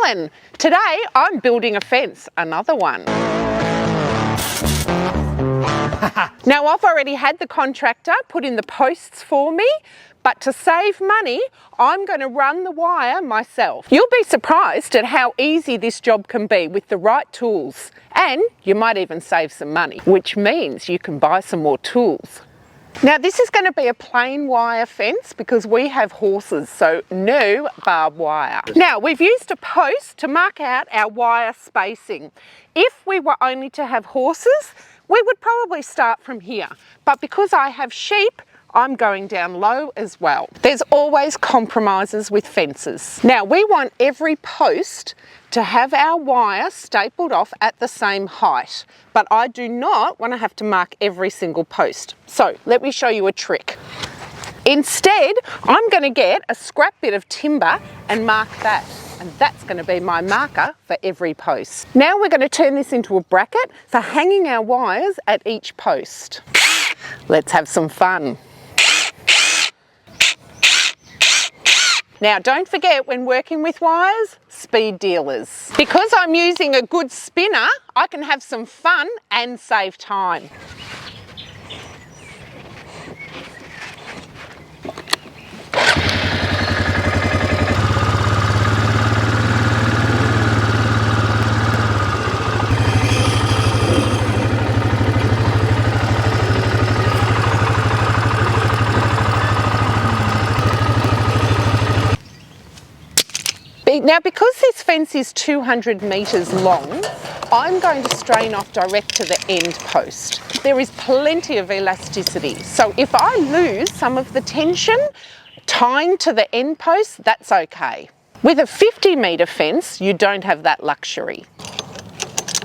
Helen. Today I'm building a fence, another one. Now I've already had the contractor put in the posts for me, but to save money, I'm going to run the wire myself. You'll be surprised at how easy this job can be with the right tools, and you might even save some money, which means you can buy some more tools. Now this is going to be a plain wire fence because we have horses, so no barbed wire. Now we've used a post to mark out our wire spacing. If we were only to have horses, we would probably start from here, but because I have sheep, I'm going down low as well. There's always compromises with fences. Now we want every post to have our wire stapled off at the same height, but I do not want to have to mark every single post. So let me show you a trick. Instead, I'm going to get a scrap bit of timber and mark that. And that's going to be my marker for every post. Now we're going to turn this into a bracket for hanging our wires at each post. Let's have some fun. Now don't forget, when working with wires, speed dealers. Because I'm using a good spinner, I can have some fun and save time. Now because this fence is 200 metres long, I'm going to strain off direct to the end post. There is plenty of elasticity, so if I lose some of the tension tying to the end post, that's okay. With a 50 metre fence, you don't have that luxury.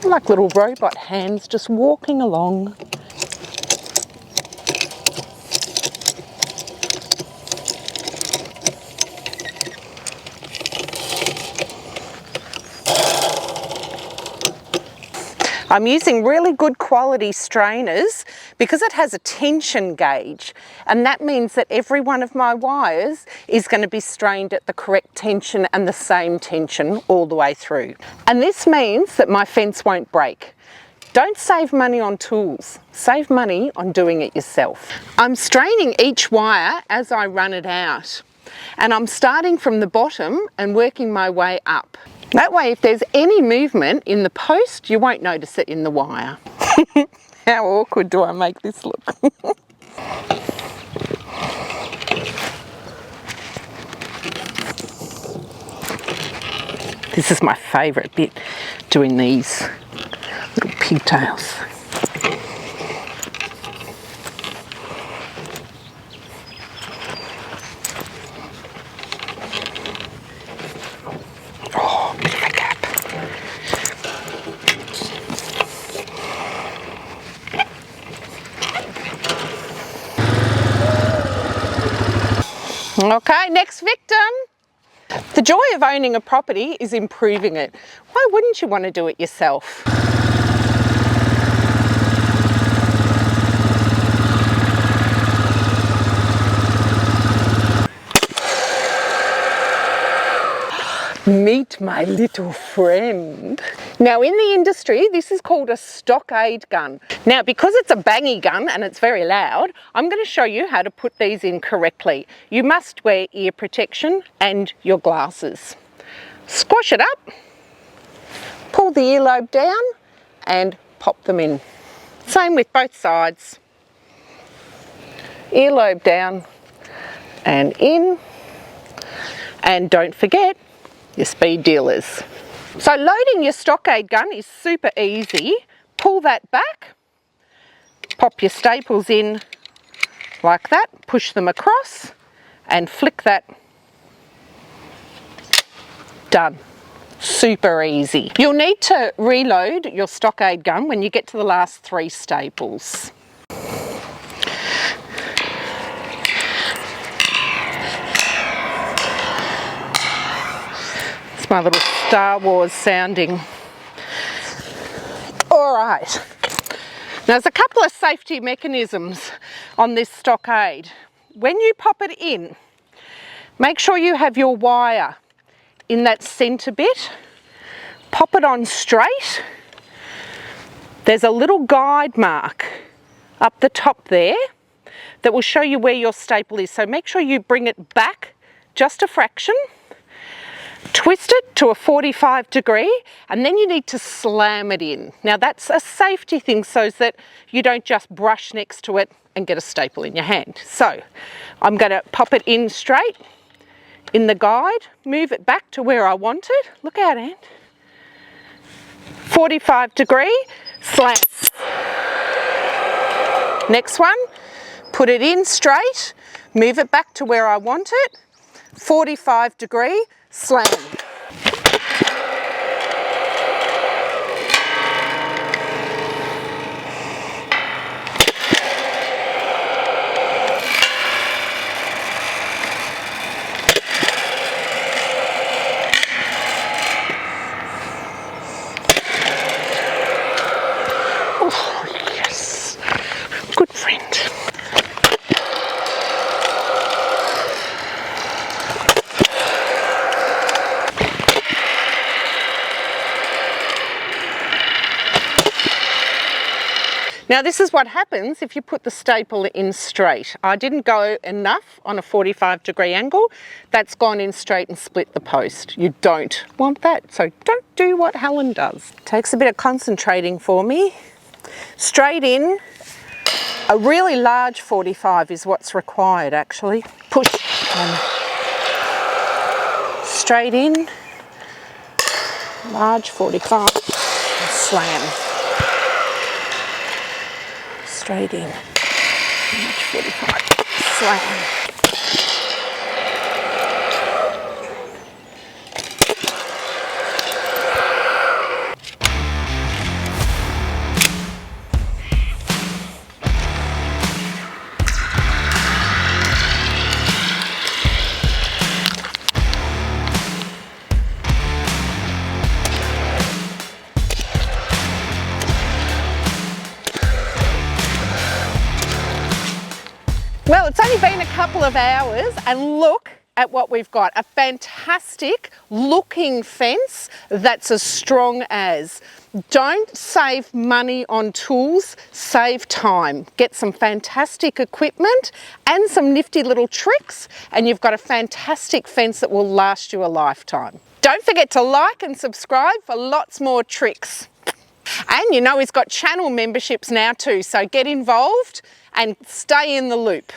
Like little robot hands just walking along. I'm using really good quality strainers because it has a tension gauge, and that means that every one of my wires is going to be strained at the correct tension and the same tension all the way through. And this means that my fence won't break. Don't save money on tools, save money on doing it yourself. I'm straining each wire as I run it out, and I'm starting from the bottom and working my way up. That way, if there's any movement in the post, you won't notice it in the wire. How awkward do I make this look? This is my favourite bit, doing these little pigtails. Okay, next victim. The joy of owning a property is improving it. Why wouldn't you want to do it yourself? Meet my little friend. Now in the industry, this is called a Stockade gun. Now because it's a bangy gun and it's very loud, I'm going to show you how to put these in correctly. You must wear ear protection and your glasses. Squash it up, pull the earlobe down and pop them in. Same with both sides. Earlobe down and in. And don't forget your speed dealers. So loading your Stockade gun is super easy. Pull that back, pop your staples in like that, push them across and flick that. Done. Super easy. You'll need to reload your Stockade gun when you get to the last 3 staples. My little Star Wars sounding. All right, now there's a couple of safety mechanisms on this Stockade. When you pop it in, make sure you have your wire in that centre bit pop it on straight. There's a little guide mark up the top there that will show you where your staple is. So make sure you bring it back just a fraction, twist it to a 45 degree, and then you need to slam it in. Now that's a safety thing so that you don't just brush next to it and get a staple in your hand. So I'm going to pop it in straight in the guide, move it back to where I want it. Look out, Ant. 45 degree, slam. Next one, put it in straight, move it back to where I want it. 45 degree, slam. Oh, yes. Good friend. Now this is what happens if you put the staple in straight. I didn't go enough on a 45 degree angle. That's gone in straight and split the post. You don't want that, so don't do what Helen does. Takes a bit of concentrating for me. Straight in. A really large 45 is what's required actually. Push and straight in. Large 45 and slam. Straight in, 45, slam. Well, it's only been a couple of hours and look at what we've got. A fantastic looking fence that's as strong as. Don't save money on tools, save time. Get some fantastic equipment and some nifty little tricks and you've got a fantastic fence that will last you a lifetime. Don't forget to like and subscribe for lots more tricks. And you know he's got channel memberships now too, so get involved and stay in the loop.